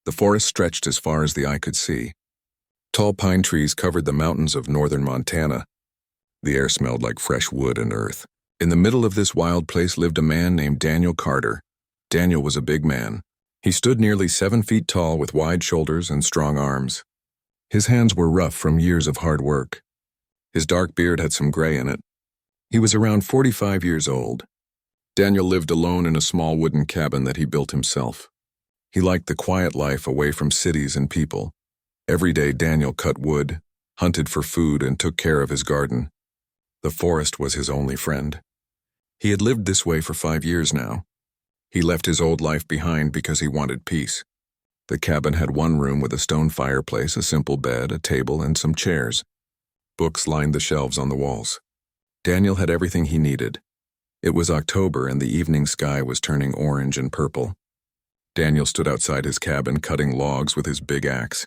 The forest stretched as far as the eye could see. Tall pine trees covered the mountains of northern Montana. The air smelled like fresh wood and earth. In the middle of this wild place lived a man named Daniel Carter. Daniel was a big man. He stood nearly 7 feet tall with wide shoulders and strong arms. His hands were rough from years of hard work. His dark beard had some gray in it. He was around 45 years old. Daniel lived alone in a small wooden cabin that he built himself. He liked the quiet life away from cities and people. Every day Daniel cut wood, hunted for food, and took care of his garden. The forest was his only friend. He had lived this way for 5 years now. He left his old life behind because he wanted peace. The cabin had one room with a stone fireplace, a simple bed, a table, and some chairs. Books lined the shelves on the walls. Daniel had everything he needed. It was October and the evening sky was turning orange and purple. Daniel stood outside his cabin cutting logs with his big axe.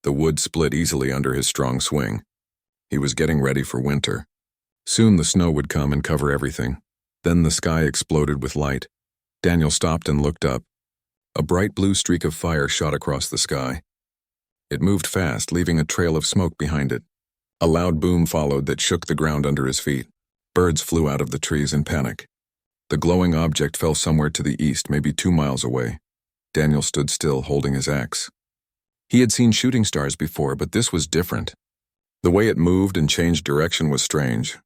The wood split easily under his strong swing. He was getting ready for winter. Soon the snow would come and cover everything. Then the sky exploded with light. Daniel stopped and looked up. A bright blue streak of fire shot across the sky. It moved fast, leaving a trail of smoke behind it. A loud boom followed that shook the ground under his feet. Birds flew out of the trees in panic. The glowing object fell somewhere to the east, maybe 2 miles away. Daniel stood still, holding his axe. He had seen shooting stars before, but this was different. The way it moved and changed direction was strange.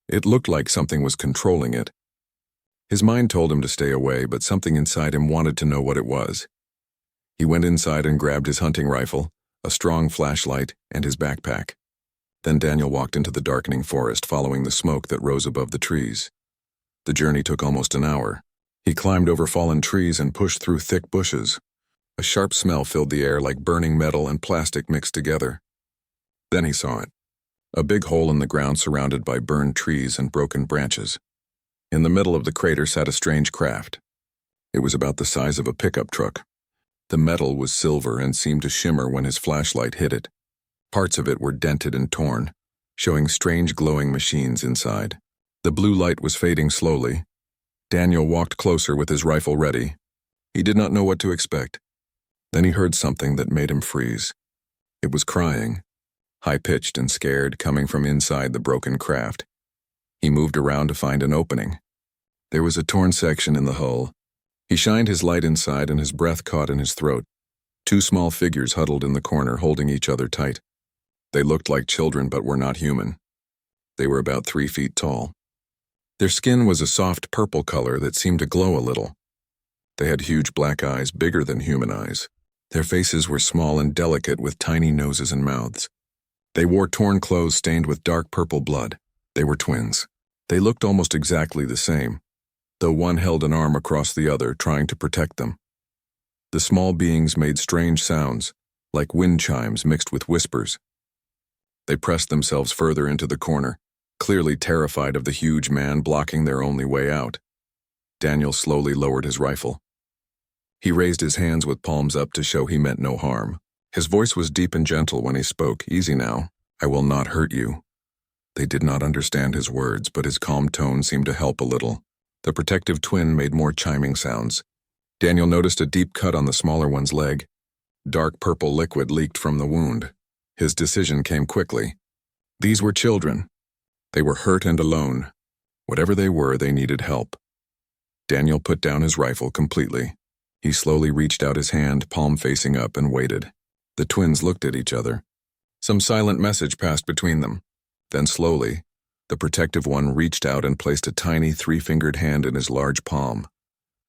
It looked like something was controlling it. His mind told him to stay away, but something inside him wanted to know what it was. He went inside and grabbed his hunting rifle, a strong flashlight, and his backpack. Then Daniel walked into the darkening forest, following the smoke that rose above the trees. The journey took almost an hour. He climbed over fallen trees and pushed through thick bushes. A sharp smell filled the air like burning metal and plastic mixed together. Then he saw it. A big hole in the ground surrounded by burned trees and broken branches. In the middle of the crater sat a strange craft. It was about the size of a pickup truck. The metal was silver and seemed to shimmer when his flashlight hit it. Parts of it were dented and torn, showing strange glowing machines inside. The blue light was fading slowly. Daniel walked closer with his rifle ready. He did not know what to expect. Then he heard something that made him freeze. It was crying, high-pitched and scared, coming from inside the broken craft. He moved around to find an opening. There was a torn section in the hull. He shined his light inside and his breath caught in his throat. 2 small figures huddled in the corner, holding each other tight. They looked like children but were not human. They were about 3 feet tall. Their skin was a soft purple color that seemed to glow a little. They had huge black eyes, bigger than human eyes. Their faces were small and delicate with tiny noses and mouths. They wore torn clothes stained with dark purple blood. They were twins. They looked almost exactly the same, though one held an arm across the other, trying to protect them. The small beings made strange sounds, like wind chimes mixed with whispers. They pressed themselves further into the corner, clearly terrified of the huge man blocking their only way out. Daniel slowly lowered his rifle. He raised his hands with palms up to show he meant no harm. His voice was deep and gentle when he spoke. "Easy now. I will not hurt you." They did not understand his words, but his calm tone seemed to help a little. The protective twin made more chiming sounds. Daniel noticed a deep cut on the smaller one's leg. Dark purple liquid leaked from the wound. His decision came quickly. These were children. They were hurt and alone. Whatever they were, they needed help. Daniel put down his rifle completely. He slowly reached out his hand, palm facing up, and waited. The twins looked at each other. Some silent message passed between them. Then slowly, the protective one reached out and placed a tiny 3-fingered hand in his large palm.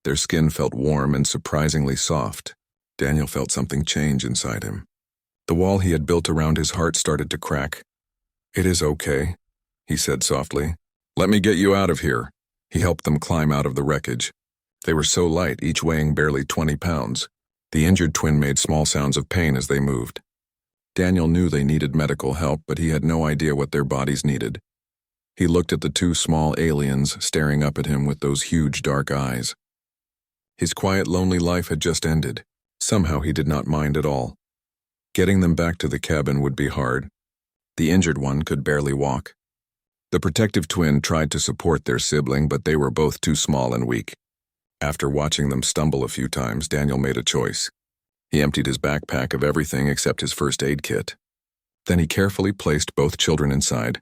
Their skin felt warm and surprisingly soft. Daniel felt something change inside him. The wall he had built around his heart started to crack. "It is okay," he said softly. "Let me get you out of here." He helped them climb out of the wreckage. They were so light, each weighing barely 20 pounds. The injured twin made small sounds of pain as they moved. Daniel knew they needed medical help, but he had no idea what their bodies needed. He looked at the 2 small aliens staring up at him with those huge dark eyes. His quiet, lonely life had just ended. Somehow he did not mind at all. Getting them back to the cabin would be hard. The injured one could barely walk. The protective twin tried to support their sibling, but they were both too small and weak. After watching them stumble a few times, Daniel made a choice. He emptied his backpack of everything except his first aid kit. Then he carefully placed both children inside,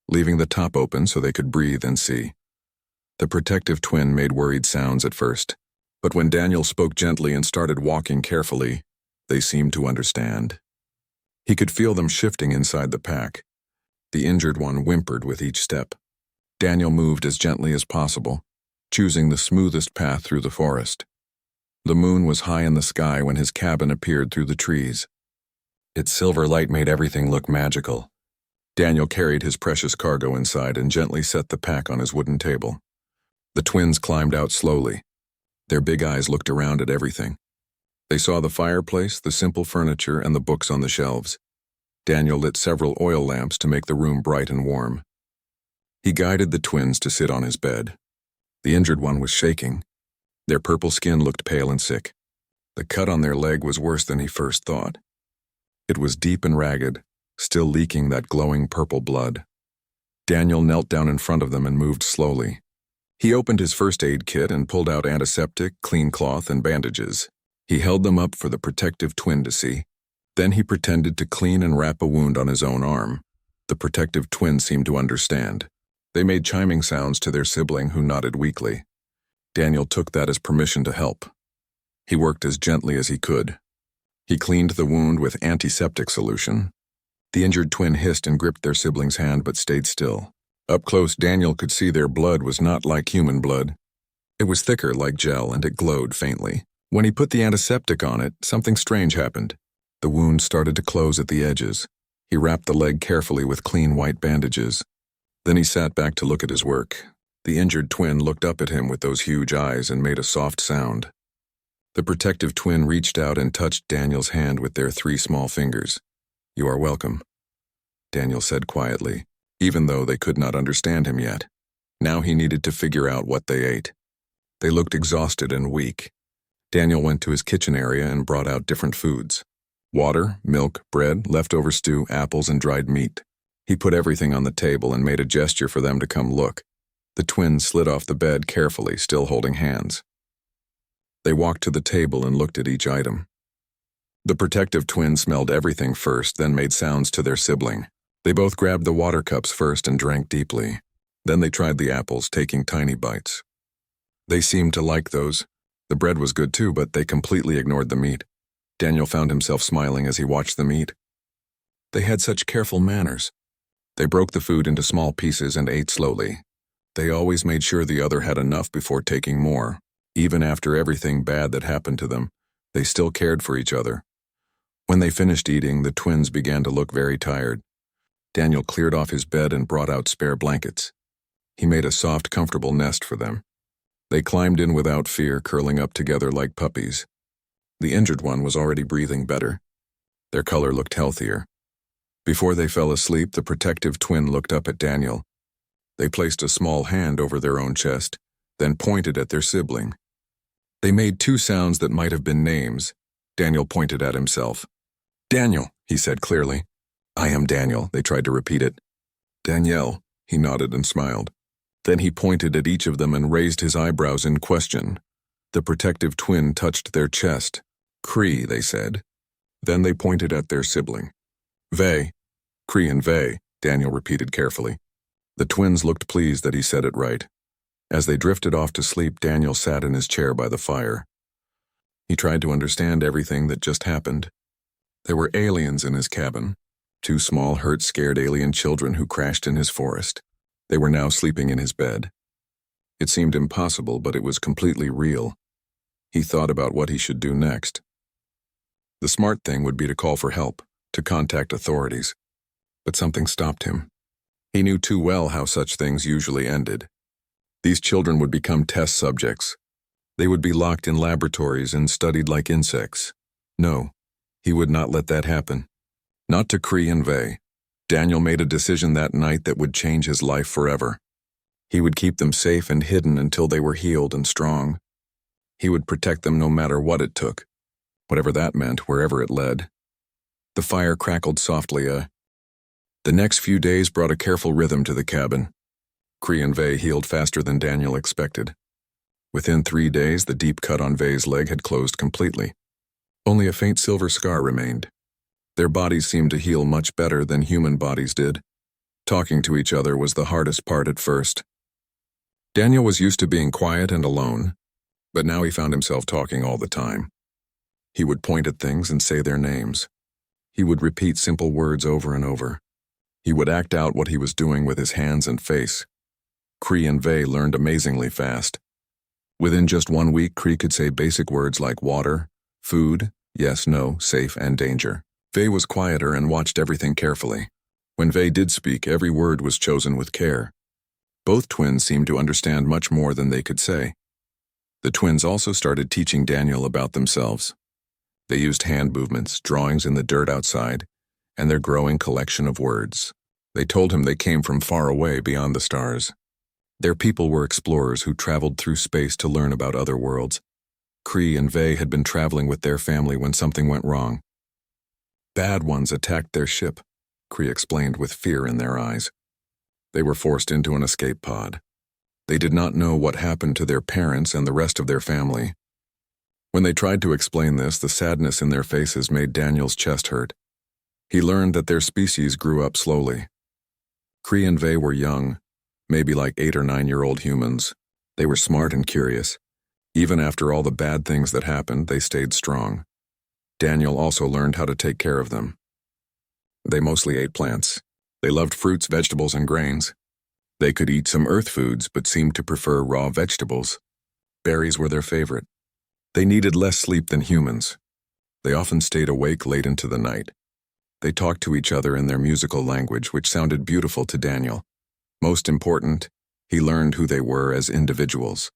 leaving the top open so they could breathe and see. The protective twin made worried sounds at first, but when Daniel spoke gently and started walking carefully, they seemed to understand. He could feel them shifting inside the pack. The injured one whimpered with each step. Daniel moved as gently as possible, choosing the smoothest path through the forest. The moon was high in the sky when his cabin appeared through the trees. Its silver light made everything look magical. Daniel carried his precious cargo inside and gently set the pack on his wooden table. The twins climbed out slowly. Their big eyes looked around at everything. They saw the fireplace, the simple furniture, and the books on the shelves. Daniel lit several oil lamps to make the room bright and warm. He guided the twins to sit on his bed. The injured one was shaking. Their purple skin looked pale and sick. The cut on their leg was worse than he first thought. It was deep and ragged, still leaking that glowing purple blood. Daniel knelt down in front of them and moved slowly. He opened his first aid kit and pulled out antiseptic, clean cloth, and bandages. He held them up for the protective twin to see. Then he pretended to clean and wrap a wound on his own arm. The protective twin seemed to understand. They made chiming sounds to their sibling, who nodded weakly. Daniel took that as permission to help. He worked as gently as he could. He cleaned the wound with antiseptic solution. The injured twin hissed and gripped their sibling's hand but stayed still. Up close, Daniel could see their blood was not like human blood. It was thicker like gel, and it glowed faintly. When he put the antiseptic on it, something strange happened. The wound started to close at the edges. He wrapped the leg carefully with clean white bandages. Then he sat back to look at his work. The injured twin looked up at him with those huge eyes and made a soft sound. The protective twin reached out and touched Daniel's hand with their 3 small fingers. "You are welcome," Daniel said quietly, even though they could not understand him yet. Now he needed to figure out what they ate. They looked exhausted and weak. Daniel went to his kitchen area and brought out different foods. Water, milk, bread, leftover stew, apples, and dried meat. He put everything on the table and made a gesture for them to come look. The twins slid off the bed carefully, still holding hands. They walked to the table and looked at each item. The protective twin smelled everything first, then made sounds to their sibling. They both grabbed the water cups first and drank deeply. Then they tried the apples, taking tiny bites. They seemed to like those. The bread was good too, but they completely ignored the meat. Daniel found himself smiling as he watched them eat. They had such careful manners. They broke the food into small pieces and ate slowly. They always made sure the other had enough before taking more. Even after everything bad that happened to them, they still cared for each other. When they finished eating, the twins began to look very tired. Daniel cleared off his bed and brought out spare blankets. He made a soft, comfortable nest for them. They climbed in without fear, curling up together like puppies. The injured one was already breathing better. Their color looked healthier. Before they fell asleep, the protective twin looked up at Daniel. They placed a small hand over their own chest, then pointed at their sibling. They made 2 sounds that might have been names. Daniel pointed at himself. "Daniel," he said clearly. "I am Daniel," they tried to repeat it. "Danielle," he nodded and smiled. Then he pointed at each of them and raised his eyebrows in question. The protective twin touched their chest. "Cree," they said. Then they pointed at their sibling. "Vey." "Cree and Vey," Daniel repeated carefully. The twins looked pleased that he said it right. As they drifted off to sleep, Daniel sat in his chair by the fire. He tried to understand everything that just happened. There were aliens in his cabin. 2 small, hurt, scared alien children who crashed in his forest. They were now sleeping in his bed. It seemed impossible, but it was completely real. He thought about what he should do next. The smart thing would be to call for help, to contact authorities. But something stopped him. He knew too well how such things usually ended. These children would become test subjects. They would be locked in laboratories and studied like insects. No, he would not let that happen. Not to Cree and Vey. Daniel made a decision that night that would change his life forever. He would keep them safe and hidden until they were healed and strong. He would protect them no matter what it took, whatever that meant, wherever it led. The fire crackled softly. The next few days brought a careful rhythm to the cabin. Cree and Vey healed faster than Daniel expected. Within 3 days, the deep cut on Vey's leg had closed completely. Only a faint silver scar remained. Their bodies seemed to heal much better than human bodies did. Talking to each other was the hardest part at first. Daniel was used to being quiet and alone, but now he found himself talking all the time. He would point at things and say their names. He would repeat simple words over and over. He would act out what he was doing with his hands and face. Cree and Vey learned amazingly fast. Within just 1 week, Cree could say basic words like water, food, yes, no, safe, and danger. Vey was quieter and watched everything carefully. When Vey did speak, every word was chosen with care. Both twins seemed to understand much more than they could say. The twins also started teaching Daniel about themselves. They used hand movements, drawings in the dirt outside, and their growing collection of words. They told him they came from far away beyond the stars. Their people were explorers who traveled through space to learn about other worlds. Cree and Vey had been traveling with their family when something went wrong. Bad ones attacked their ship, Cree explained with fear in their eyes. They were forced into an escape pod. They did not know what happened to their parents and the rest of their family. When they tried to explain this, the sadness in their faces made Daniel's chest hurt. He learned that their species grew up slowly. Cree and Vey were young, maybe like 8 or 9-year-old humans. They were smart and curious. Even after all the bad things that happened, they stayed strong. Daniel also learned how to take care of them. They mostly ate plants. They loved fruits, vegetables, and grains. They could eat some earth foods, but seemed to prefer raw vegetables. Berries were their favorite. They needed less sleep than humans. They often stayed awake late into the night. They talked to each other in their musical language, which sounded beautiful to Daniel. Most important, he learned who they were as individuals.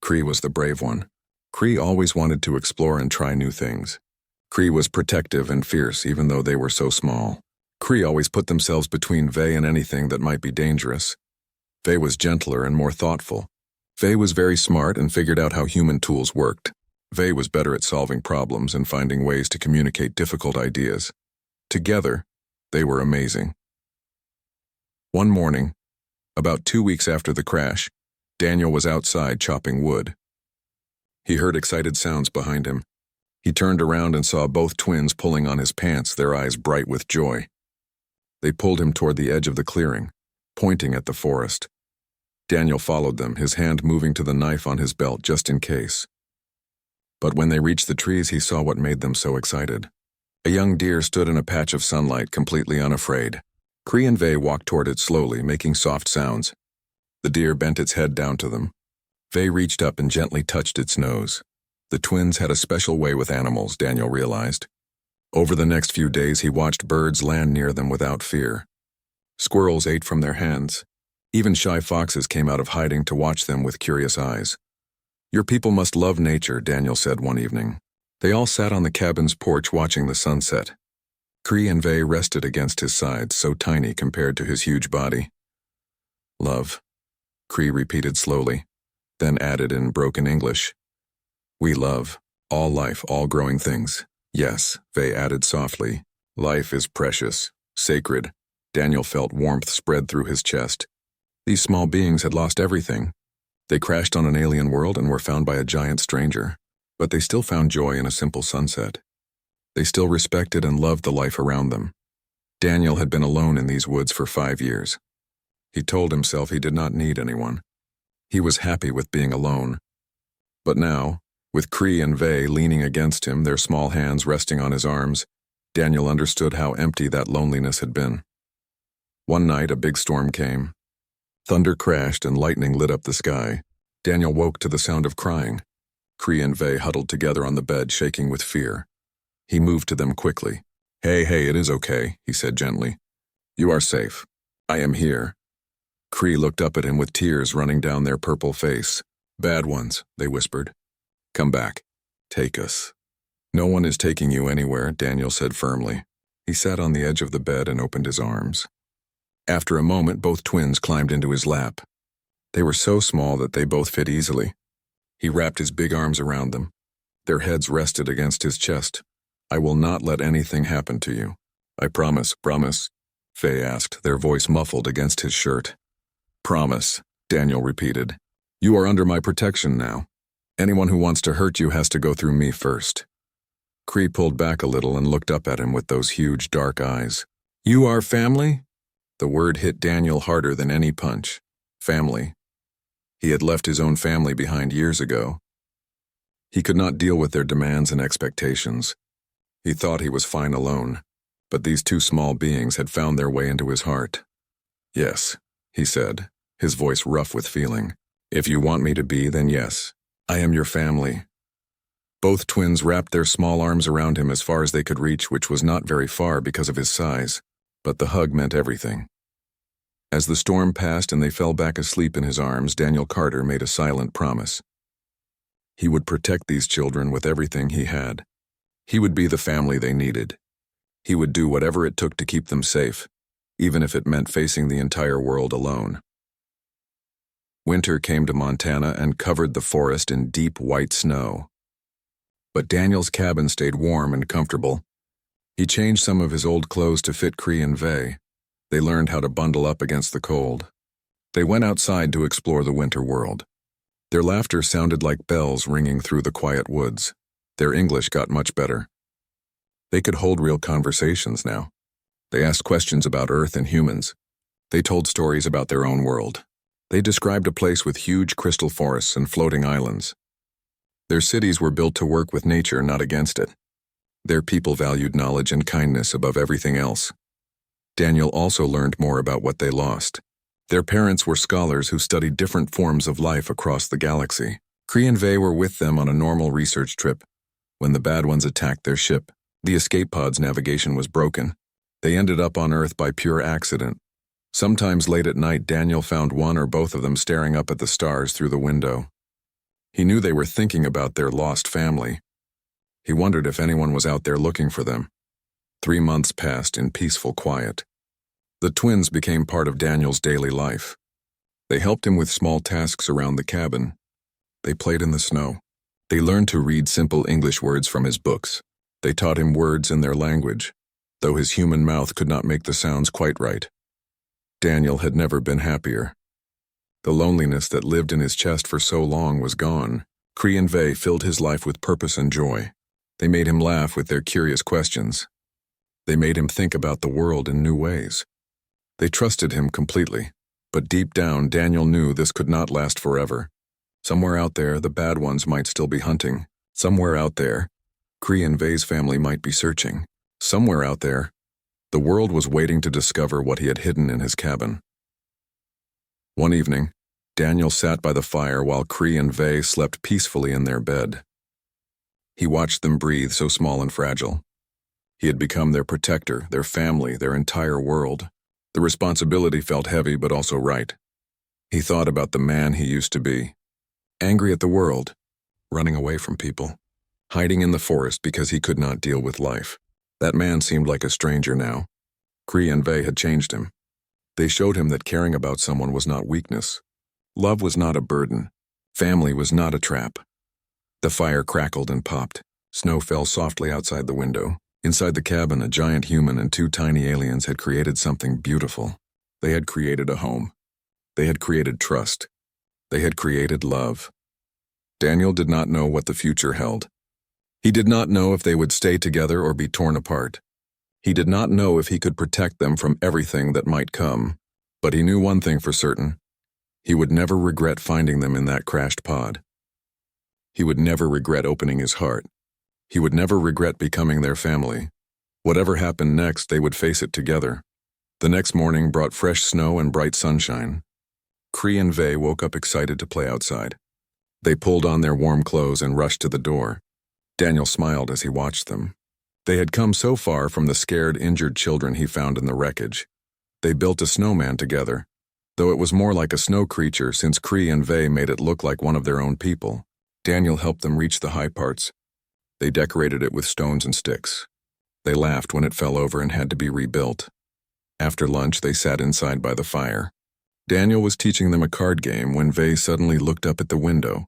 Cree was the brave one. Cree always wanted to explore and try new things. Cree was protective and fierce, even though they were so small. Cree always put themselves between Vey and anything that might be dangerous. Vey was gentler and more thoughtful. Vey was very smart and figured out how human tools worked. Vey was better at solving problems and finding ways to communicate difficult ideas. Together, they were amazing. One morning, about 2 weeks after the crash, Daniel was outside chopping wood. He heard excited sounds behind him. He turned around and saw both twins pulling on his pants, their eyes bright with joy. They pulled him toward the edge of the clearing, pointing at the forest. Daniel followed them, his hand moving to the knife on his belt just in case. But when they reached the trees, he saw what made them so excited. A young deer stood in a patch of sunlight, completely unafraid. Cree and Vey walked toward it slowly, making soft sounds. The deer bent its head down to them. Vey reached up and gently touched its nose. The twins had a special way with animals, Daniel realized. Over the next few days, he watched birds land near them without fear. Squirrels ate from their hands. Even shy foxes came out of hiding to watch them with curious eyes. "Your people must love nature," Daniel said one evening. They all sat on the cabin's porch watching the sunset. Cree and Vey rested against his sides, so tiny compared to his huge body. "Love," Cree repeated slowly, then added in broken English. "We love all life, all growing things." "Yes," Vey added softly. "Life is precious, sacred." Daniel felt warmth spread through his chest. These small beings had lost everything. They crashed on an alien world and were found by a giant stranger. But they still found joy in a simple sunset. They still respected and loved the life around them. Daniel had been alone in these woods for 5 years. He told himself he did not need anyone. He was happy with being alone. But now, with Cree and Vey leaning against him, their small hands resting on his arms, Daniel understood how empty that loneliness had been. One night, a big storm came. Thunder crashed and lightning lit up the sky. Daniel woke to the sound of crying. Cree and Vey huddled together on the bed, shaking with fear. He moved to them quickly. Hey, it is okay," he said gently. "You are safe. I am here." Cree looked up at him with tears running down their purple face. "Bad ones," they whispered. "Come back. Take us." "No one is taking you anywhere," Daniel said firmly. He sat on the edge of the bed and opened his arms. After a moment, both twins climbed into his lap. They were so small that they both fit easily. He wrapped his big arms around them. Their heads rested against his chest. "I will not let anything happen to you. I promise." "Promise?" Vey asked, their voice muffled against his shirt. "Promise," Daniel repeated. "You are under my protection now. Anyone who wants to hurt you has to go through me first." Cree pulled back a little and looked up at him with those huge dark eyes. "You are family?" The word hit Daniel harder than any punch. Family. He had left his own family behind years ago. He could not deal with their demands and expectations. He thought he was fine alone, but these two small beings had found their way into his heart. "Yes," he said, his voice rough with feeling. "If you want me to be, then yes. I am your family." Both twins wrapped their small arms around him as far as they could reach, which was not very far because of his size, but the hug meant everything. As the storm passed and they fell back asleep in his arms, Daniel Carter made a silent promise. He would protect these children with everything he had. He would be the family they needed. He would do whatever it took to keep them safe, even if it meant facing the entire world alone. Winter came to Montana and covered the forest in deep white snow. But Daniel's cabin stayed warm and comfortable. He changed some of his old clothes to fit Cree and Vey. They learned how to bundle up against the cold. They went outside to explore the winter world. Their laughter sounded like bells ringing through the quiet woods. Their English got much better. They could hold real conversations now. They asked questions about Earth and humans. They told stories about their own world. They described a place with huge crystal forests and floating islands. Their cities were built to work with nature, not against it. Their people valued knowledge and kindness above everything else. Daniel also learned more about what they lost. Their parents were scholars who studied different forms of life across the galaxy. Cree and Vey were with them on a normal research trip. When the bad ones attacked their ship, the escape pod's navigation was broken. They ended up on Earth by pure accident. Sometimes late at night, Daniel found one or both of them staring up at the stars through the window. He knew they were thinking about their lost family. He wondered if anyone was out there looking for them. 3 months passed in peaceful quiet. The twins became part of Daniel's daily life. They helped him with small tasks around the cabin. They played in the snow. They learned to read simple English words from his books. They taught him words in their language, though his human mouth could not make the sounds quite right. Daniel had never been happier. The loneliness that lived in his chest for so long was gone. Cree and Vey filled his life with purpose and joy. They made him laugh with their curious questions. They made him think about the world in new ways. They trusted him completely, but deep down, Daniel knew this could not last forever. Somewhere out there, the bad ones might still be hunting. Somewhere out there, Cree and Vey's family might be searching. Somewhere out there, the world was waiting to discover what he had hidden in his cabin. One evening, Daniel sat by the fire while Cree and Vey slept peacefully in their bed. He watched them breathe, so small and fragile. He had become their protector, their family, their entire world. The responsibility felt heavy but also right. He thought about the man he used to be. Angry at the world, running away from people, hiding in the forest because he could not deal with life. That man seemed like a stranger now. Cree and Vey had changed him. They showed him that caring about someone was not weakness. Love was not a burden. Family was not a trap. The fire crackled and popped. Snow fell softly outside the window. Inside the cabin, a giant human and 2 tiny aliens had created something beautiful. They had created a home. They had created trust. They had created love. Daniel did not know what the future held. He did not know if they would stay together or be torn apart. He did not know if he could protect them from everything that might come, but he knew one thing for certain. He would never regret finding them in that crashed pod. He would never regret opening his heart. He would never regret becoming their family. Whatever happened next, they would face it together. The next morning brought fresh snow and bright sunshine. Cree and Vey woke up excited to play outside. They pulled on their warm clothes and rushed to the door. Daniel smiled as he watched them. They had come so far from the scared, injured children he found in the wreckage. They built a snowman together, though it was more like a snow creature since Cree and Vey made it look like one of their own people. Daniel helped them reach the high parts. They decorated it with stones and sticks. They laughed when it fell over and had to be rebuilt. After lunch, they sat inside by the fire. Daniel was teaching them a card game when Vey suddenly looked up at the window.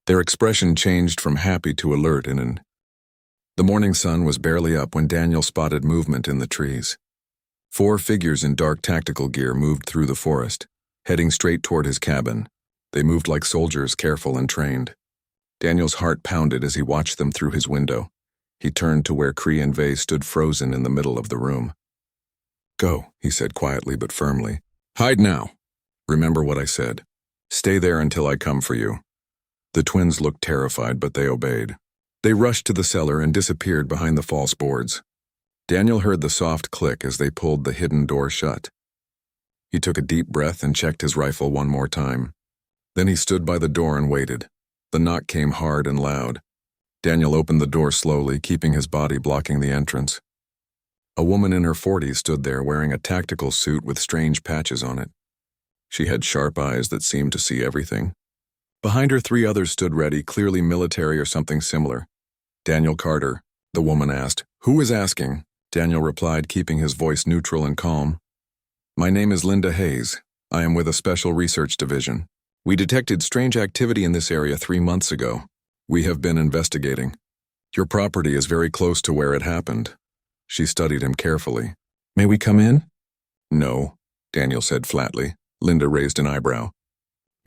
Their expression changed from happy to alert The morning sun was barely up when Daniel spotted movement in the trees. 4 figures in dark tactical gear moved through the forest, heading straight toward his cabin. They moved like soldiers, careful and trained. Daniel's heart pounded as he watched them through his window. He turned to where Cree and Vey stood frozen in the middle of the room. "Go," he said quietly but firmly. "Hide now. Remember what I said. Stay there until I come for you." The twins looked terrified, but they obeyed. They rushed to the cellar and disappeared behind the false boards. Daniel heard the soft click as they pulled the hidden door shut. He took a deep breath and checked his rifle one more time. Then he stood by the door and waited. The knock came hard and loud. Daniel opened the door slowly, keeping his body blocking the entrance. A woman in her 40s stood there wearing a tactical suit with strange patches on it. She had sharp eyes that seemed to see everything. Behind her, 3 others stood ready, clearly military or something similar. "Daniel Carter," the woman asked. "Who is asking?" Daniel replied, keeping his voice neutral and calm. "My name is Linda Hayes. I am with a special research division. We detected strange activity in this area 3 months ago. We have been investigating. Your property is very close to where it happened." She studied him carefully. "May we come in?" "No," Daniel said flatly. Linda raised an eyebrow.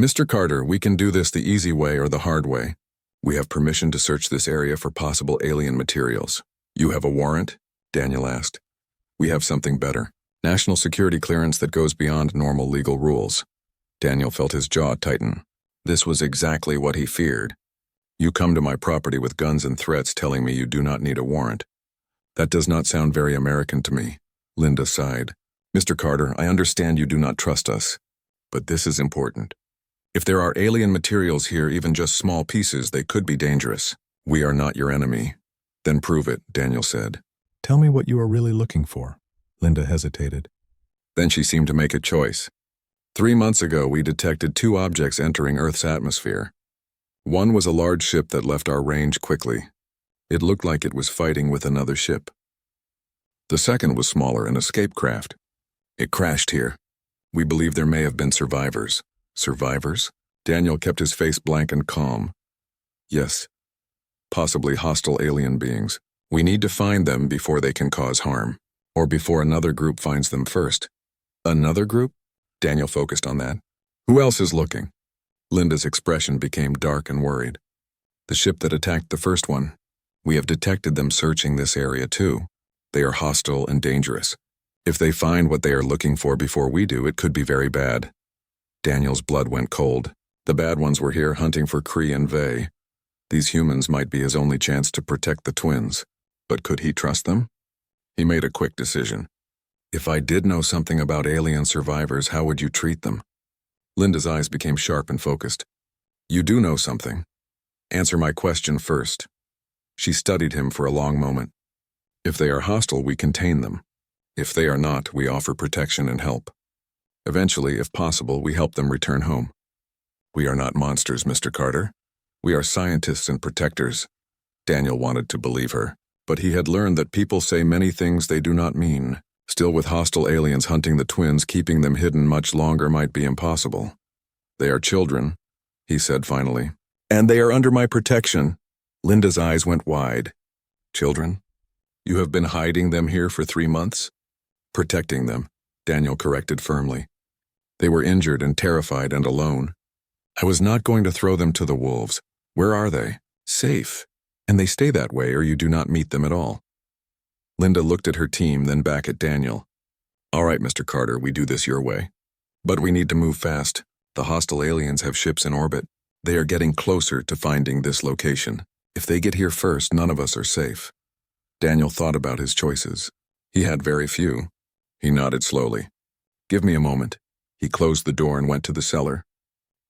"Mr. Carter, we can do this the easy way or the hard way. We have permission to search this area for possible alien materials." "You have a warrant?" Daniel asked. "We have something better. National security clearance that goes beyond normal legal rules." Daniel felt his jaw tighten. This was exactly what he feared. "You come to my property with guns and threats telling me you do not need a warrant. That does not sound very American to me." Linda sighed. "Mr. Carter, I understand you do not trust us, but this is important. If there are alien materials here, even just small pieces, they could be dangerous. We are not your enemy." "Then prove it," Daniel said. "Tell me what you are really looking for." Linda hesitated. Then she seemed to make a choice. 3 months ago, we detected 2 objects entering Earth's atmosphere. One was a large ship that left our range quickly. It looked like it was fighting with another ship. The second was smaller, an escape craft. It crashed here. We believe there may have been survivors." "Survivors?" Daniel kept his face blank and calm. "Yes. Possibly hostile alien beings. We need to find them before they can cause harm, or before another group finds them first." "Another group?" Daniel focused on that. "Who else is looking?" Linda's expression became dark and worried. "The ship that attacked the first one. We have detected them searching this area too. They are hostile and dangerous. If they find what they are looking for before we do, it could be very bad." Daniel's blood went cold. The bad ones were here hunting for Cree and Vey. These humans might be his only chance to protect the twins. But could he trust them? He made a quick decision. "If I did know something about alien survivors, how would you treat them?" Linda's eyes became sharp and focused. "You do know something. Answer my question first." She studied him for a long moment. "If they are hostile, we contain them. If they are not, we offer protection and help. Eventually, if possible, we help them return home. We are not monsters, Mr. Carter. We are scientists and protectors." Daniel wanted to believe her, but he had learned that people say many things they do not mean. Still, with hostile aliens hunting the twins, keeping them hidden much longer might be impossible. "They are children," he said finally. "And they are under my protection." Linda's eyes went wide. "Children? You have been hiding them here for 3 months?" "Protecting them," Daniel corrected firmly. "They were injured and terrified and alone. I was not going to throw them to the wolves. Where are they?" "Safe. And they stay that way or you do not meet them at all." Linda looked at her team, then back at Daniel. "All right, Mr. Carter, we do this your way. But we need to move fast. The hostile aliens have ships in orbit. They are getting closer to finding this location. If they get here first, none of us are safe." Daniel thought about his choices. He had very few. He nodded slowly. "Give me a moment." He closed the door and went to the cellar.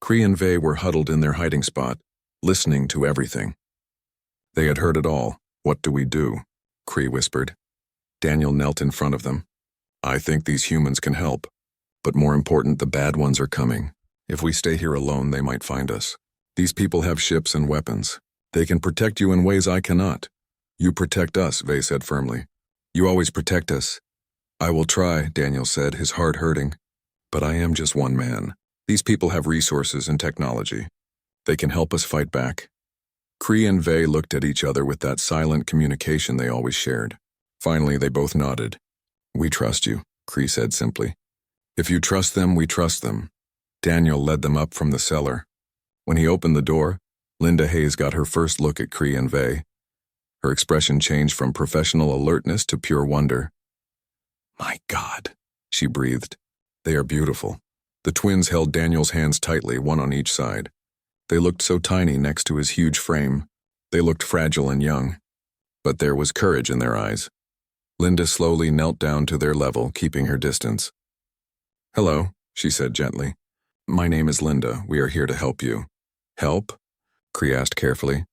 Cree and Vey were huddled in their hiding spot, listening to everything. They had heard it all. "What do we do?" Cree whispered. Daniel knelt in front of them. "I think these humans can help. But more important, the bad ones are coming. If we stay here alone, they might find us. These people have ships and weapons. They can protect you in ways I cannot." "You protect us," Vey said firmly. "You always protect us." "I will try," Daniel said, his heart hurting. "But I am just one man. These people have resources and technology. They can help us fight back." Cree and Vey looked at each other with that silent communication they always shared. Finally, they both nodded. "We trust you," Cree said simply. "If you trust them, we trust them." Daniel led them up from the cellar. When he opened the door, Linda Hayes got her first look at Cree and Vey. Her expression changed from professional alertness to pure wonder. "My God," she breathed. "They are beautiful." The twins held Daniel's hands tightly, one on each side. They looked so tiny next to his huge frame. They looked fragile and young. But there was courage in their eyes. Linda slowly knelt down to their level, keeping her distance. "Hello," she said gently. "My name is Linda. We are here to help you." "Help?" Cree asked carefully.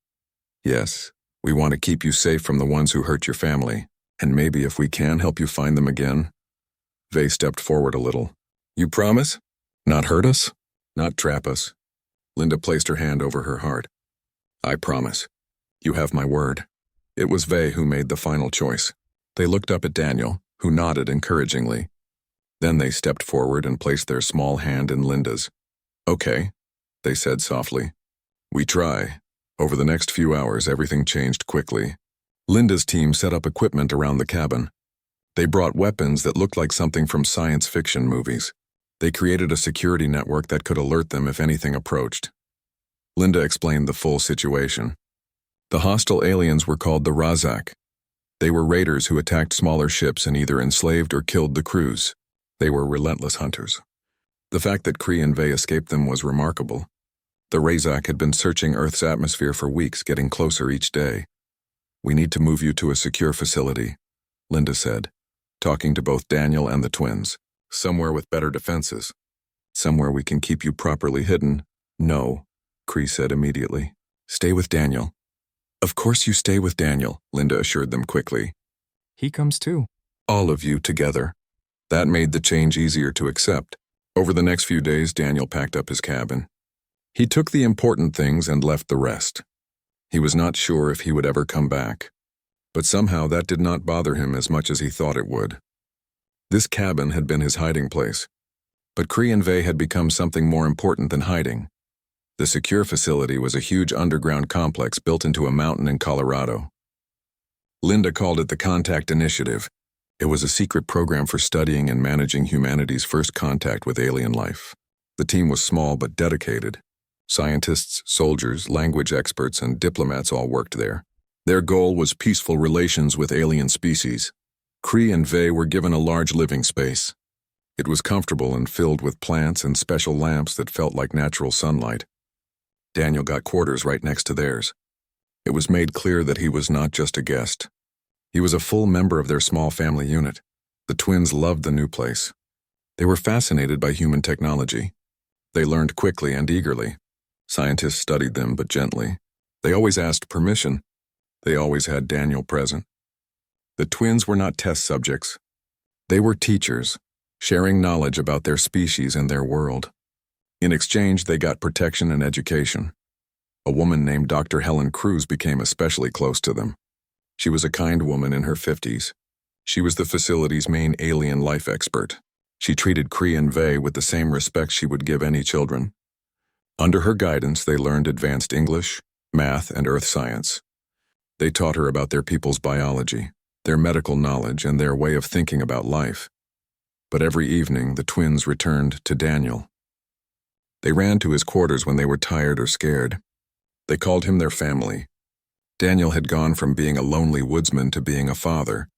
"Yes. We want to keep you safe from the ones who hurt your family, and maybe if we can help you find them again." Vay stepped forward a little. "You promise? Not hurt us? Not trap us?" Linda placed her hand over her heart. "I promise. You have my word." It was Vay who made the final choice. They looked up at Daniel, who nodded encouragingly. Then they stepped forward and placed their small hand in Linda's. "Okay," they said softly. "We try." Over the next few hours, everything changed quickly. Linda's team set up equipment around the cabin. They brought weapons that looked like something from science fiction movies. They created a security network that could alert them if anything approached. Linda explained the full situation. The hostile aliens were called the Razak. They were raiders who attacked smaller ships and either enslaved or killed the crews. They were relentless hunters. The fact that Cree and Vay escaped them was remarkable. The Razak had been searching Earth's atmosphere for weeks, getting closer each day. "We need to move you to a secure facility," Linda said, talking to both Daniel and the twins. "Somewhere with better defenses. Somewhere we can keep you properly hidden." "No," Cree said immediately. "Stay with Daniel." "Of course you stay with Daniel," Linda assured them quickly. "He comes too." "All of you together." That made the change easier to accept. Over the next few days, Daniel packed up his cabin. He took the important things and left the rest. He was not sure if he would ever come back. But somehow that did not bother him as much as he thought it would. This cabin had been his hiding place. But Cree and Vay had become something more important than hiding. The secure facility was a huge underground complex built into a mountain in Colorado. Linda called it the Contact Initiative. It was a secret program for studying and managing humanity's first contact with alien life. The team was small but dedicated. Scientists, soldiers, language experts, and diplomats all worked there. Their goal was peaceful relations with alien species. Cree and Vay were given a large living space. It was comfortable and filled with plants and special lamps that felt like natural sunlight. Daniel got quarters right next to theirs. It was made clear that he was not just a guest. He was a full member of their small family unit. The twins loved the new place. They were fascinated by human technology. They learned quickly and eagerly. Scientists studied them, but gently. They always asked permission. They always had Daniel present. The twins were not test subjects. They were teachers, sharing knowledge about their species and their world. In exchange, they got protection and education. A woman named Dr. Helen Cruz became especially close to them. She was a kind woman in her 50s. She was the facility's main alien life expert. She treated Cree and Vay with the same respect she would give any children. Under her guidance, they learned advanced English, math, and earth science. They taught her about their people's biology, their medical knowledge, and their way of thinking about life. But every evening, the twins returned to Daniel. They ran to his quarters when they were tired or scared. They called him their family. Daniel had gone from being a lonely woodsman to being a father.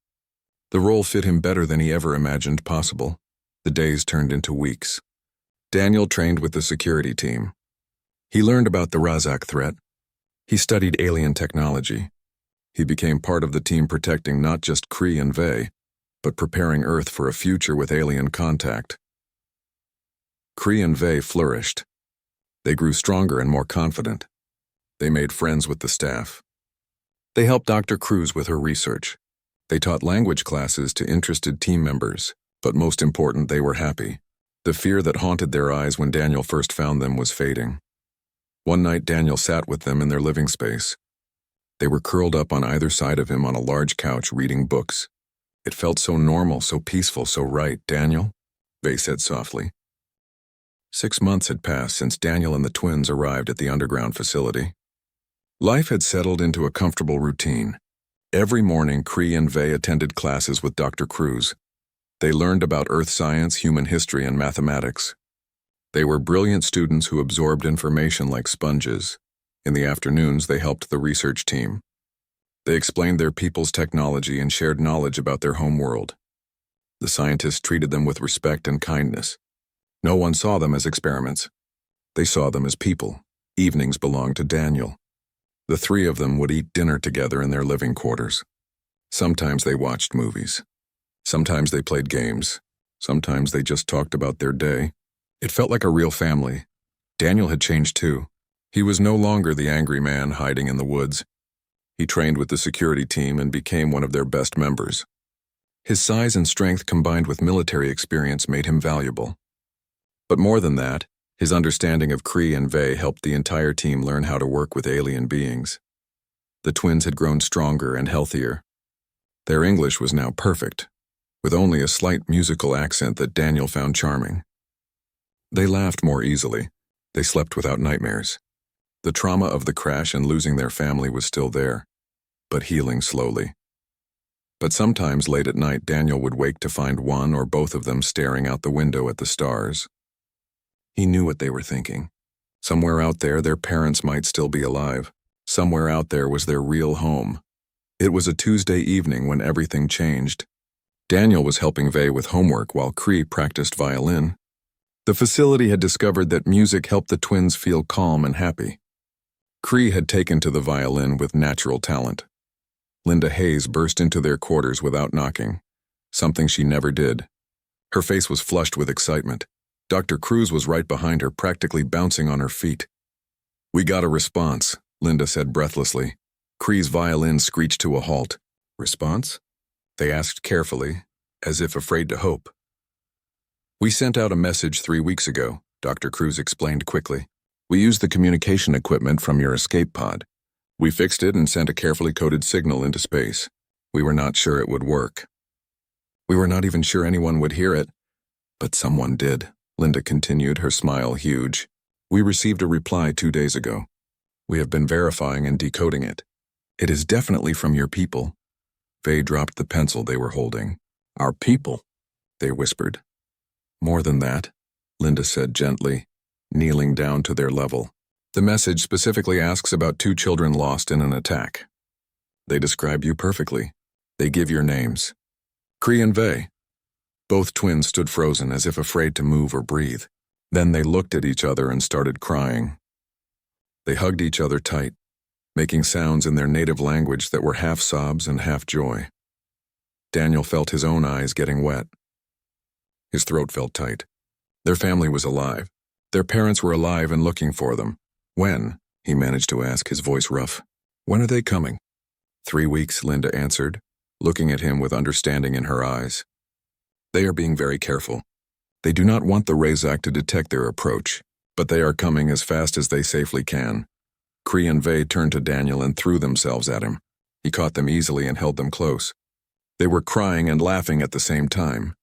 The role fit him better than he ever imagined possible. The days turned into weeks. Daniel trained with the security team. He learned about the Razak threat. He studied alien technology. He became part of the team protecting not just Cree and Vay, but preparing Earth for a future with alien contact. Cree and Vay flourished. They grew stronger and more confident. They made friends with the staff. They helped Dr. Cruz with her research. They taught language classes to interested team members, but most important, they were happy. The fear that haunted their eyes when Daniel first found them was fading. One night, Daniel sat with them in their living space. They were curled up on either side of him on a large couch reading books. It felt so normal, so peaceful, so right. "Daniel?" Vay said softly. 6 months had passed since Daniel and the twins arrived at the underground facility. Life had settled into a comfortable routine. Every morning, Cree and Vay attended classes with Dr. Cruz. They learned about earth science, human history, and mathematics. They were brilliant students who absorbed information like sponges. In the afternoons, they helped the research team. They explained their people's technology and shared knowledge about their home world. The scientists treated them with respect and kindness. No one saw them as experiments. They saw them as people. Evenings belonged to Daniel. The three of them would eat dinner together in their living quarters. Sometimes they watched movies. Sometimes they played games. Sometimes they just talked about their day. It felt like a real family. Daniel had changed too. He was no longer the angry man hiding in the woods. He trained with the security team and became one of their best members. His size and strength combined with military experience made him valuable. But more than that, his understanding of Kree and Vey helped the entire team learn how to work with alien beings. The twins had grown stronger and healthier. Their English was now perfect, with only a slight musical accent that Daniel found charming. They laughed more easily. They slept without nightmares. The trauma of the crash and losing their family was still there, but healing slowly. But sometimes late at night, Daniel would wake to find one or both of them staring out the window at the stars. He knew what they were thinking. Somewhere out there, their parents might still be alive. Somewhere out there was their real home. It was a Tuesday evening when everything changed. Daniel was helping Vey with homework while Kree practiced violin. The facility had discovered that music helped the twins feel calm and happy. Kree had taken to the violin with natural talent. Linda Hayes burst into their quarters without knocking, something she never did. Her face was flushed with excitement. Dr. Cruz was right behind her, practically bouncing on her feet. "We got a response," Linda said breathlessly. Kree's violin screeched to a halt. "Response?" They asked carefully, as if afraid to hope. "We sent out a message 3 weeks ago," Dr. Cruz explained quickly. "We used the communication equipment from your escape pod. We fixed it and sent a carefully coded signal into space. We were not sure it would work. We were not even sure anyone would hear it. But someone did," Linda continued, her smile huge. "We received a reply 2 days ago. We have been verifying and decoding it. It is definitely from your people." Vey dropped the pencil they were holding. "Our people," they whispered. "More than that," Linda said gently, kneeling down to their level. "The message specifically asks about 2 children lost in an attack. They describe you perfectly. They give your names. Kree and Vey." Both twins stood frozen, as if afraid to move or breathe. Then they looked at each other and started crying. They hugged each other tight, making sounds in their native language that were half sobs and half joy. Daniel felt his own eyes getting wet. His throat felt tight. Their family was alive. Their parents were alive and looking for them. "When?" he managed to ask, his voice rough. "When are they coming?" 3 weeks, Linda answered, looking at him with understanding in her eyes. "They are being very careful. They do not want the Razak to detect their approach, but they are coming as fast as they safely can." Kree and Vey turned to Daniel and threw themselves at him. He caught them easily and held them close. They were crying and laughing at the same time.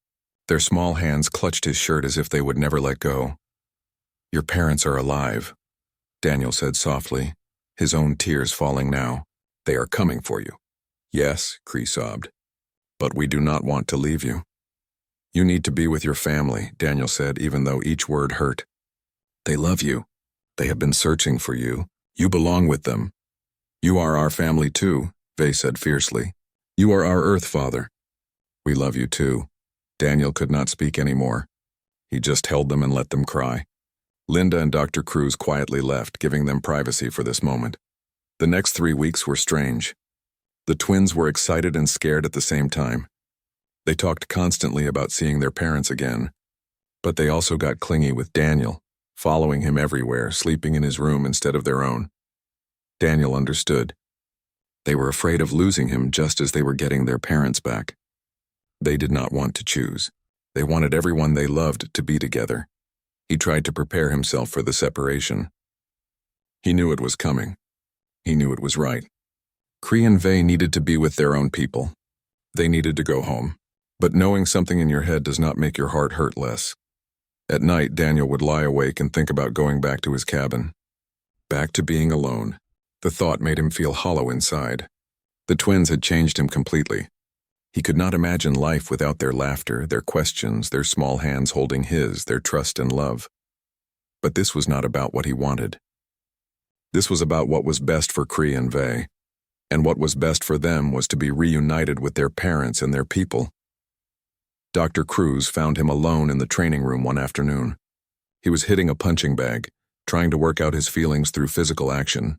Their small hands clutched his shirt as if they would never let go. "Your parents are alive," Daniel said softly, his own tears falling now. "They are coming for you." "Yes," Kree sobbed, "but we do not want to leave you." "You need to be with your family," Daniel said, even though each word hurt. "They love you. They have been searching for you. You belong with them." "You are our family too," Vey said fiercely. "You are our Earth Father." "We love you too." Daniel could not speak anymore. He just held them and let them cry. Linda and Dr. Cruz quietly left, giving them privacy for this moment. The next 3 weeks were strange. The twins were excited and scared at the same time. They talked constantly about seeing their parents again, but they also got clingy with Daniel, following him everywhere, sleeping in his room instead of their own. Daniel understood. They were afraid of losing him just as they were getting their parents back. They did not want to choose. They wanted everyone they loved to be together. He tried to prepare himself for the separation. He knew it was coming. He knew it was right. Kree and Vey needed to be with their own people. They needed to go home. But knowing something in your head does not make your heart hurt less. At night, Daniel would lie awake and think about going back to his cabin. Back to being alone. The thought made him feel hollow inside. The twins had changed him completely. He could not imagine life without their laughter, their questions, their small hands holding his, their trust and love. But this was not about what he wanted. This was about what was best for Kree and Vey. and what was best for them was to be reunited with their parents and their people. Dr. Cruz found him alone in the training room one afternoon. He was hitting a punching bag, trying to work out his feelings through physical action.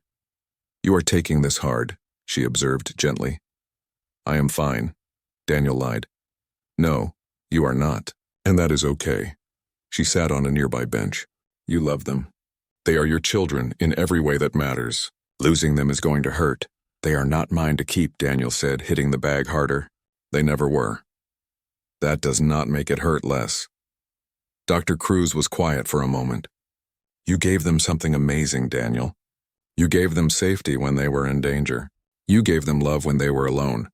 "You are taking this hard," she observed gently. "I am fine," Daniel lied. "No, you are not, and that is okay." She sat on a nearby bench. "You love them. They are your children in every way that matters. Losing them is going to hurt. They are not mine to keep," Daniel said, hitting the bag harder. "They never were. That does not make it hurt less." Dr. Cruz was quiet for a moment. "You gave them something amazing, Daniel. You gave them safety when they were in danger. You gave them love when they were alone.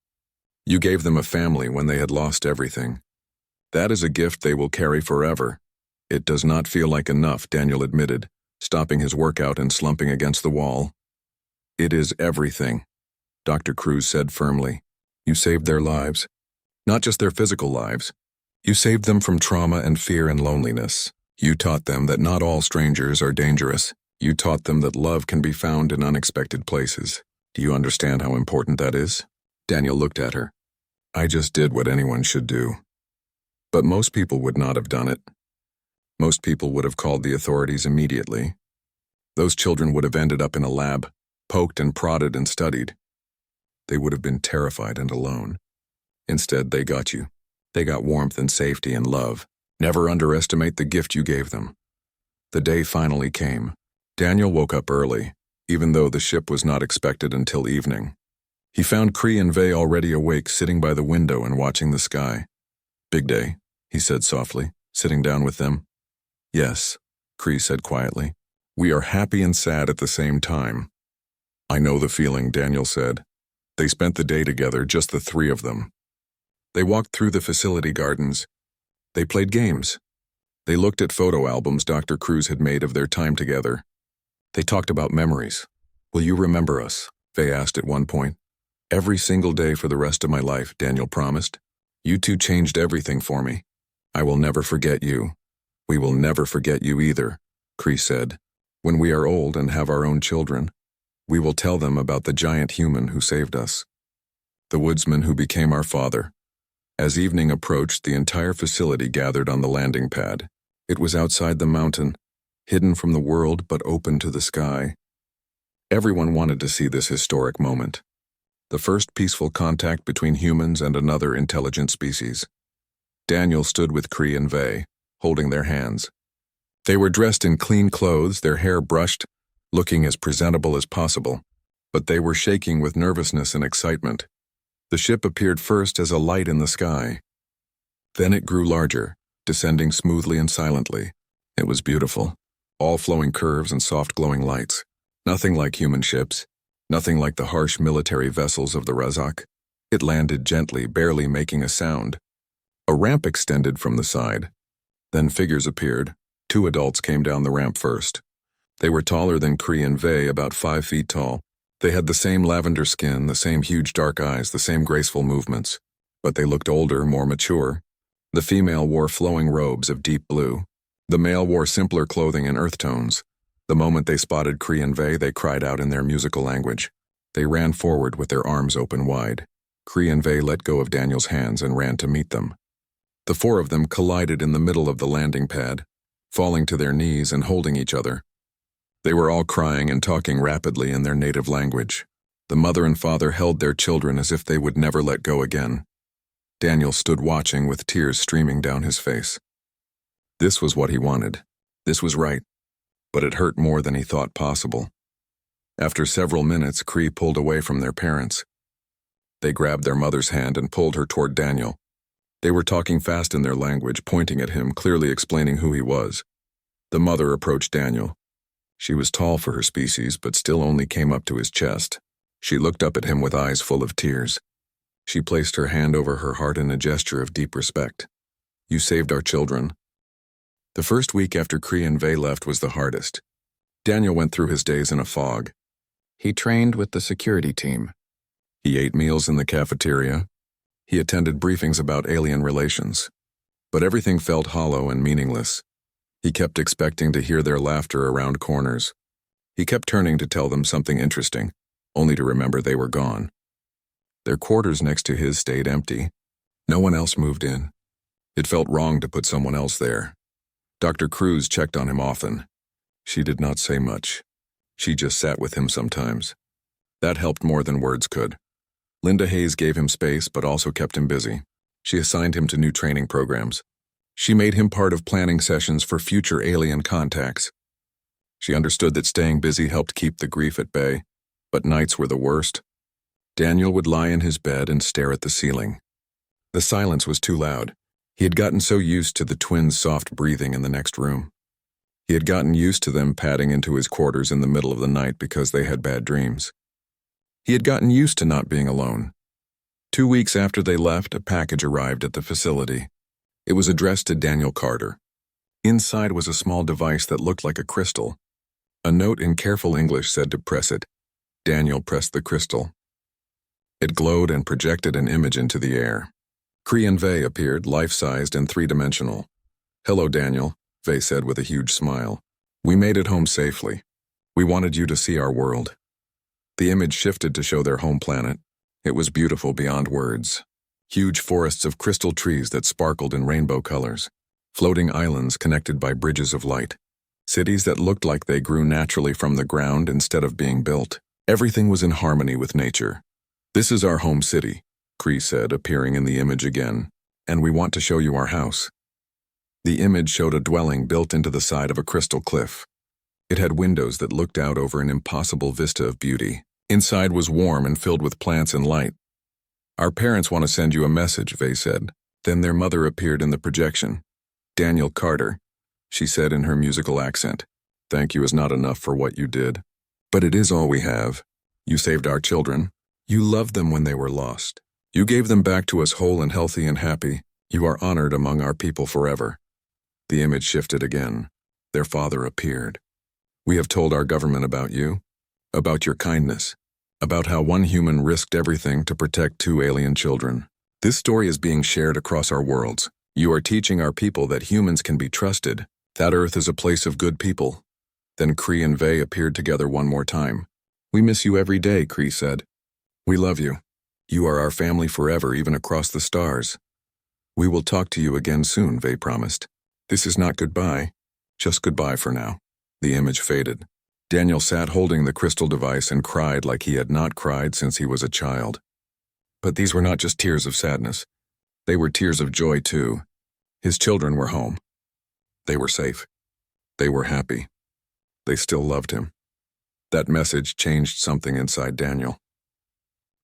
You gave them a family when they had lost everything. That is a gift they will carry forever." "It does not feel like enough," Daniel admitted, stopping his workout and slumping against the wall. "It is everything," Dr. Cruz said firmly. "You saved their lives. Not just their physical lives. You saved them from trauma and fear and loneliness. You taught them that not all strangers are dangerous. You taught them that love can be found in unexpected places. Do you understand how important that is?" Daniel looked at her. "I just did what anyone should do. But most people would not have done it. Most people would have called the authorities immediately. Those children would have ended up in a lab, poked and prodded and studied. They would have been terrified and alone. Instead, they got you. They got warmth and safety and love. Never underestimate the gift you gave them." The day finally came. Daniel woke up early, even though the ship was not expected until evening. He found Cree and Vey already awake, sitting by the window and watching the sky. "Big day," he said softly, sitting down with them. "Yes," Cree said quietly. "We are happy and sad at the same time." "I know the feeling," Daniel said. They spent the day together, just the three of them. They walked through the facility gardens. They played games. They looked at photo albums Dr. Cruz had made of their time together. They talked about memories. "Will you remember us?" Vey asked at one point. "Every single day for the rest of my life," Daniel promised. "You two changed everything for me. I will never forget you." "We will never forget you either," Cree said. "When we are old and have our own children, we will tell them about the giant human who saved us. The woodsman who became our father." As evening approached, the entire facility gathered on the landing pad. It was outside the mountain, hidden from the world but open to the sky. Everyone wanted to see this historic moment. The first peaceful contact between humans and another intelligent species. Daniel stood with Cree and Vey, holding their hands. They were dressed in clean clothes, their hair brushed, looking as presentable as possible, but they were shaking with nervousness and excitement. The ship appeared first as a light in the sky. Then it grew larger, descending smoothly and silently. It was beautiful, all flowing curves and soft glowing lights. Nothing like human ships, nothing like the harsh military vessels of the Razak. It landed gently, barely making a sound. A ramp extended from the side. Then figures appeared. 2 adults came down the ramp first. They were taller than Cree and Vey, about 5 feet tall. They had the same lavender skin, the same huge dark eyes, the same graceful movements. But they looked older, more mature. The female wore flowing robes of deep blue. The male wore simpler clothing in earth tones. The moment they spotted Cree and Vey, they cried out in their musical language. They ran forward with their arms open wide. Cree and Vey let go of Daniel's hands and ran to meet them. The 4 of them collided in the middle of the landing pad, falling to their knees and holding each other. They were all crying and talking rapidly in their native language. The mother and father held their children as if they would never let go again. Daniel stood watching with tears streaming down his face. This was what he wanted. This was right. But it hurt more than he thought possible. After several minutes, Cree pulled away from their parents. They grabbed their mother's hand and pulled her toward Daniel. They were talking fast in their language, pointing at him, clearly explaining who he was. The mother approached Daniel. She was tall for her species, but still only came up to his chest. She looked up at him with eyes full of tears. She placed her hand over her heart in a gesture of deep respect. "You saved our children." The first week after Cree and Vey left was the hardest. Daniel went through his days in a fog. He trained with the security team. He ate meals in the cafeteria. He attended briefings about alien relations. But everything felt hollow and meaningless. He kept expecting to hear their laughter around corners. He kept turning to tell them something interesting, only to remember they were gone. Their quarters next to his stayed empty. No one else moved in. It felt wrong to put someone else there. Dr. Cruz checked on him often. She did not say much. She just sat with him sometimes. That helped more than words could. Linda Hayes gave him space but also kept him busy. She assigned him to new training programs. She made him part of planning sessions for future alien contacts. She understood that staying busy helped keep the grief at bay, but nights were the worst. Daniel would lie in his bed and stare at the ceiling. The silence was too loud. He had gotten so used to the twins' soft breathing in the next room. He had gotten used to them padding into his quarters in the middle of the night because they had bad dreams. He had gotten used to not being alone. 2 weeks after they left, a package arrived at the facility. It was addressed to Daniel Carter. Inside was a small device that looked like a crystal. A note in careful English said to press it. Daniel pressed the crystal. It glowed and projected an image into the air. Cree and Vey appeared, life-sized and three-dimensional. "Hello, Daniel," Vey said with a huge smile. "We made it home safely. We wanted you to see our world." The image shifted to show their home planet. It was beautiful beyond words. Huge forests of crystal trees that sparkled in rainbow colors. Floating islands connected by bridges of light. Cities that looked like they grew naturally from the ground instead of being built. Everything was in harmony with nature. "This is our home city," Cree said, appearing in the image again, "and we want to show you our house." The image showed a dwelling built into the side of a crystal cliff. It had windows that looked out over an impossible vista of beauty. Inside was warm and filled with plants and light. "Our parents want to send you a message," Vey said. Then their mother appeared in the projection. "Daniel Carter," she said in her musical accent. "Thank you is not enough for what you did. But it is all we have. You saved our children. You loved them when they were lost. You gave them back to us whole and healthy and happy. You are honored among our people forever." The image shifted again. Their father appeared. "We have told our government about you, about your kindness, about how one human risked everything to protect 2 alien children. This story is being shared across our worlds. You are teaching our people that humans can be trusted, that Earth is a place of good people." Then Cree and Vey appeared together one more time. "We miss you every day," Cree said. "We love you. You are our family forever, even across the stars." "We will talk to you again soon," Vey promised. "This is not goodbye, just goodbye for now." The image faded. Daniel sat holding the crystal device and cried like he had not cried since he was a child. But these were not just tears of sadness. They were tears of joy, too. His children were home. They were safe. They were happy. They still loved him. That message changed something inside Daniel.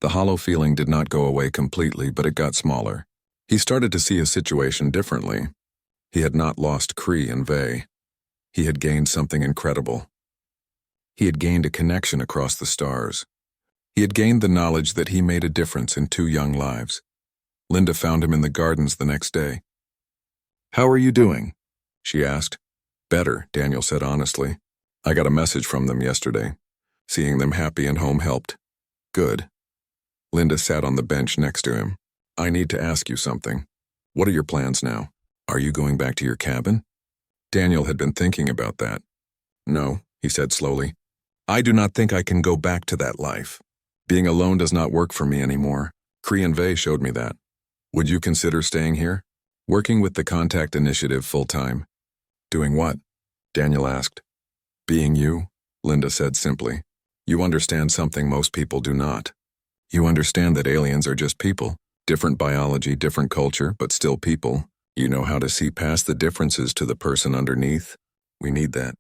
The hollow feeling did not go away completely, but it got smaller. He started to see a situation differently. He had not lost Cree and Vey. He had gained something incredible. He had gained a connection across the stars. He had gained the knowledge that he made a difference in 2 young lives. Linda found him in the gardens the next day. "How are you doing?" she asked. "Better," Daniel said honestly. "I got a message from them yesterday. Seeing them happy and home helped." "Good." Linda sat on the bench next to him. "I need to ask you something. What are your plans now? Are you going back to your cabin?" Daniel had been thinking about that. "No," he said slowly. "I do not think I can go back to that life. Being alone does not work for me anymore. Cree and Vey showed me that. Would you consider staying here? Working with the Contact Initiative full-time?" "Doing what?" Daniel asked. "Being you," Linda said simply. "You understand something most people do not. You understand that aliens are just people. Different biology, different culture, but still people. You know how to see past the differences to the person underneath. We need that.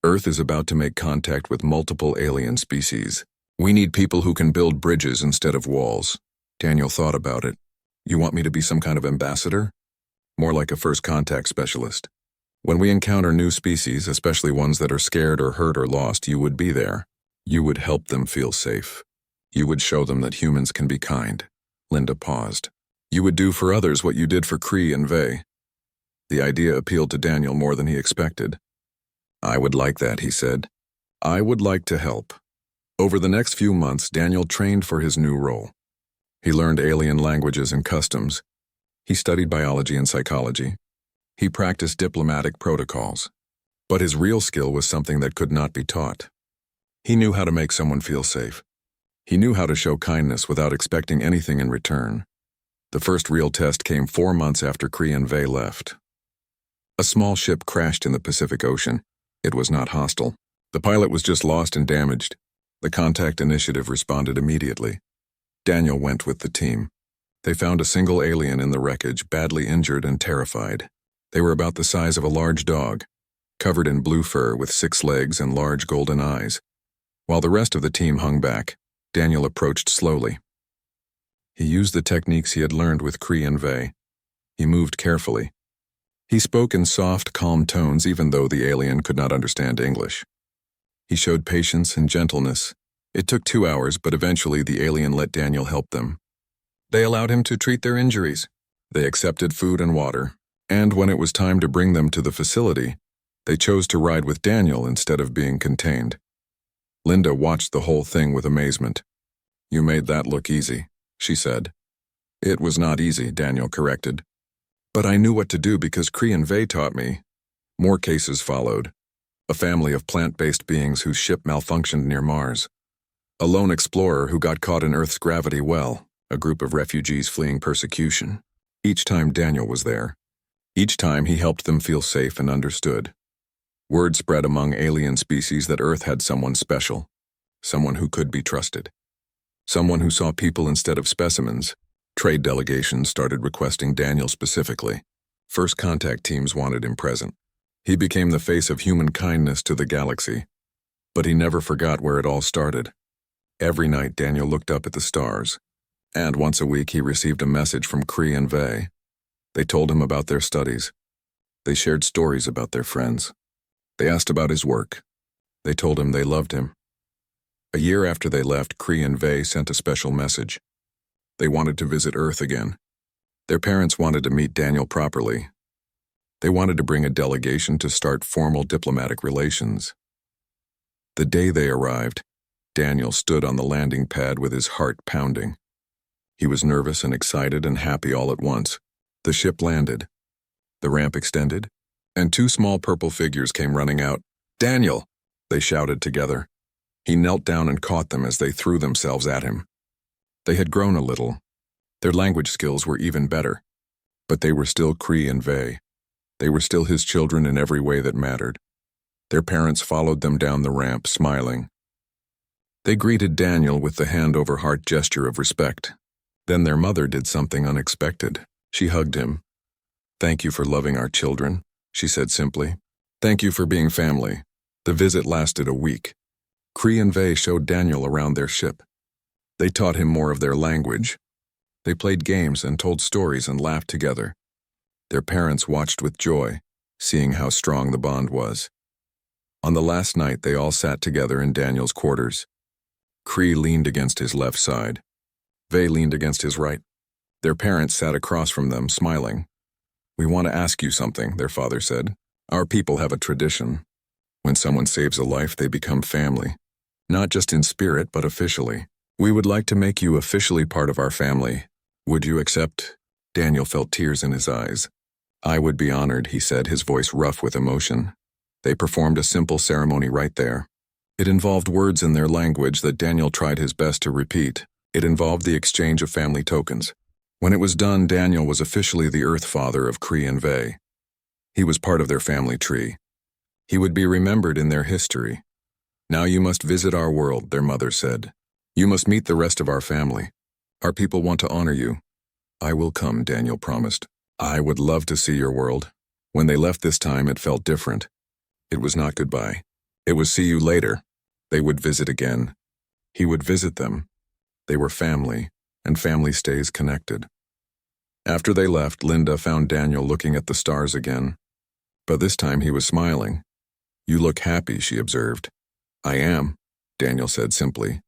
Earth is about to make contact with multiple alien species. We need people who can build bridges instead of walls." Daniel thought about it. "You want me to be some kind of ambassador?" "More like a first contact specialist. When we encounter new species, especially ones that are scared or hurt or lost, you would be there. You would help them feel safe. You would show them that humans can be kind." Linda paused. "You would do for others what you did for Cree and Vey." The idea appealed to Daniel more than he expected. "I would like that," he said. "I would like to help." Over the next few months, Daniel trained for his new role. He learned alien languages and customs. He studied biology and psychology. He practiced diplomatic protocols. But his real skill was something that could not be taught. He knew how to make someone feel safe. He knew how to show kindness without expecting anything in return. The first real test came 4 months after Kree and Vey left. A small ship crashed in the Pacific Ocean. It was not hostile. The pilot was just lost and damaged. The contact initiative responded immediately. Daniel went with the team. They found a single alien in the wreckage, badly injured and terrified. They were about the size of a large dog, covered in blue fur with 6 legs and large golden eyes. While the rest of the team hung back, Daniel approached slowly. He used the techniques he had learned with Kree and Vey. He moved carefully. He spoke in soft, calm tones even though the alien could not understand English. He showed patience and gentleness. It took 2 hours, but eventually the alien let Daniel help them. They allowed him to treat their injuries. They accepted food and water, and when it was time to bring them to the facility, they chose to ride with Daniel instead of being contained. Linda watched the whole thing with amazement. "You made that look easy," she said. "It was not easy," Daniel corrected. "But I knew what to do because Kree and Vey taught me." More cases followed. A family of plant-based beings whose ship malfunctioned near Mars. A lone explorer who got caught in Earth's gravity well. A group of refugees fleeing persecution. Each time Daniel was there. Each time he helped them feel safe and understood. Word spread among alien species that Earth had someone special. Someone who could be trusted. Someone who saw people instead of specimens. Trade delegations started requesting Daniel specifically. First contact teams wanted him present. He became the face of human kindness to the galaxy. But he never forgot where it all started. Every night Daniel looked up at the stars. And once a week he received a message from Kree and Vey. They told him about their studies. They shared stories about their friends. They asked about his work. They told him they loved him. A year after they left, Kree and Vey sent a special message. They wanted to visit Earth again. Their parents wanted to meet Daniel properly. They wanted to bring a delegation to start formal diplomatic relations. The day they arrived, Daniel stood on the landing pad with his heart pounding. He was nervous and excited and happy all at once. The ship landed. The ramp extended, and 2 small purple figures came running out. "Daniel!" they shouted together. He knelt down and caught them as they threw themselves at him. They had grown a little. Their language skills were even better. But they were still Kree and Vey. They were still his children in every way that mattered. Their parents followed them down the ramp, smiling. They greeted Daniel with the hand-over-heart gesture of respect. Then their mother did something unexpected. She hugged him. "Thank you for loving our children," she said simply. "Thank you for being family." The visit lasted a week. Kree and Vey showed Daniel around their ship. They taught him more of their language. They played games and told stories and laughed together. Their parents watched with joy, seeing how strong the bond was. On the last night, they all sat together in Daniel's quarters. Kree leaned against his left side. Vey leaned against his right. Their parents sat across from them, smiling. "We want to ask you something," their father said. "Our people have a tradition. When someone saves a life, they become family. Not just in spirit, but officially. We would like to make you officially part of our family. Would you accept?" Daniel felt tears in his eyes. "I would be honored," he said, his voice rough with emotion. They performed a simple ceremony right there. It involved words in their language that Daniel tried his best to repeat. It involved the exchange of family tokens. When it was done, Daniel was officially the Earth Father of Kree and Vey. He was part of their family tree. He would be remembered in their history. "Now you must visit our world," their mother said. "You must meet the rest of our family. Our people want to honor you." "I will come," Daniel promised. "I would love to see your world." When they left this time, it felt different. It was not goodbye. It was see you later. They would visit again. He would visit them. They were family, and family stays connected. After they left, Linda found Daniel looking at the stars again. But this time he was smiling. "You look happy," she observed. "I am," Daniel said simply.